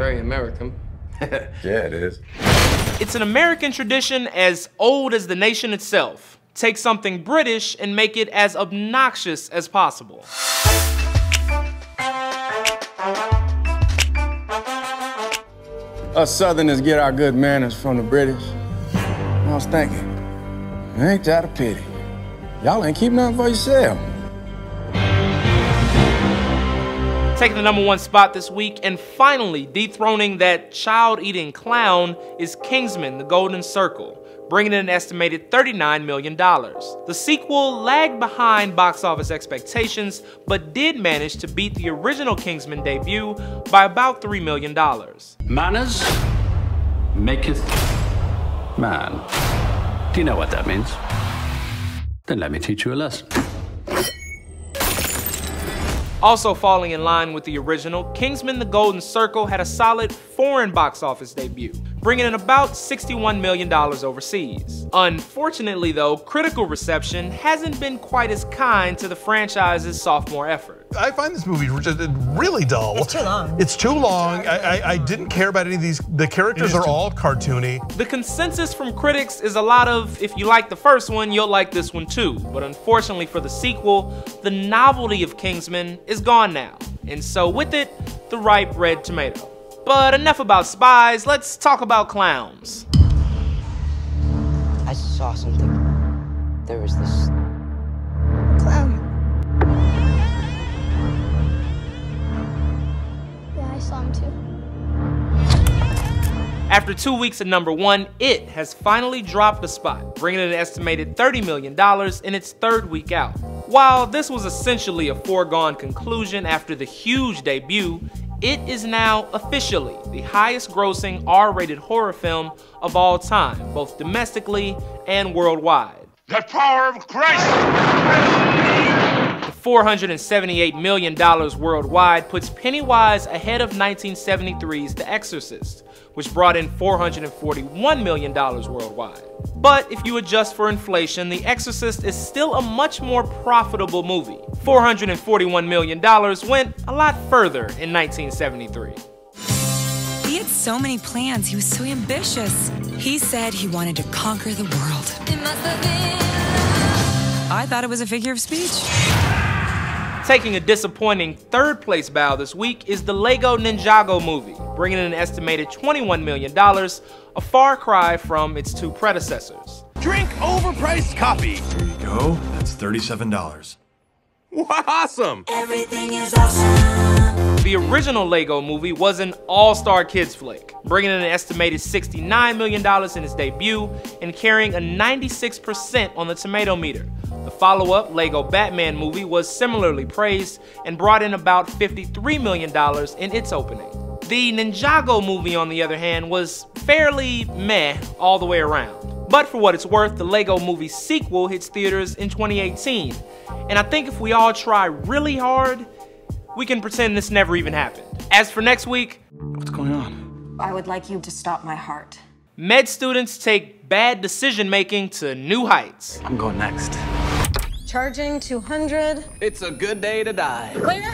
very American. Yeah, it is. It's an American tradition as old as the nation itself. Take something British and make it as obnoxious as possible. Us Southerners get our good manners from the British. I was thinking, ain't that a pity? Y'all ain't keep nothing for yourself. Taking the #1 spot this week and finally dethroning that child-eating clown is Kingsman: The Golden Circle, bringing in an estimated $39 million. The sequel lagged behind box office expectations, but did manage to beat the original Kingsman debut by about $3 million. Manners maketh man. Do you know what that means? Then let me teach you a lesson. Also falling in line with the original, Kingsman: The Golden Circle had a solid foreign box office debut, bringing in about $61 million overseas. Unfortunately though, critical reception hasn't been quite as kind to the franchise's sophomore effort. I find this movie really dull. It's too long. It's too long. I didn't care about any of these. The characters are all cartoony. The consensus from critics is a lot of, if you like the first one, you'll like this one too. But unfortunately for the sequel, the novelty of Kingsman is gone now. And so with it, the ripe red tomato. But enough about spies, let's talk about clowns. I saw something. There was this clown. Yeah, I saw him too. After 2 weeks at #1, It has finally dropped a spot, bringing in an estimated $30 million in its 3rd week out. While this was essentially a foregone conclusion after the huge debut, It is now officially the highest grossing R-rated horror film of all time, both domestically and worldwide. The power of Christ! $478 million worldwide puts Pennywise ahead of 1973's The Exorcist, which brought in $441 million worldwide. But if you adjust for inflation, The Exorcist is still a much more profitable movie. $441 million went a lot further in 1973. He had so many plans, he was so ambitious. He said he wanted to conquer the world. It must have been. I thought it was a figure of speech. Taking a disappointing 3rd place bow this week is the Lego Ninjago movie, bringing in an estimated $21 million, a far cry from its 2 predecessors. Drink overpriced coffee. There you go. That's $37. Awesome! Everything is awesome. The original Lego movie was an all-star kids flick, bringing in an estimated $69 million in its debut and carrying a 96% on the tomato meter. The follow-up, Lego Batman movie, was similarly praised and brought in about $53 million in its opening. The Ninjago movie, on the other hand, was fairly meh all the way around. But for what it's worth, the Lego movie sequel hits theaters in 2018. And I think if we all try really hard, we can pretend this never even happened. As for next week, What's going on? I would like you to stop my heart. med students take bad decision making to new heights. I'm going next. Charging 200. It's a good day to die. Clear.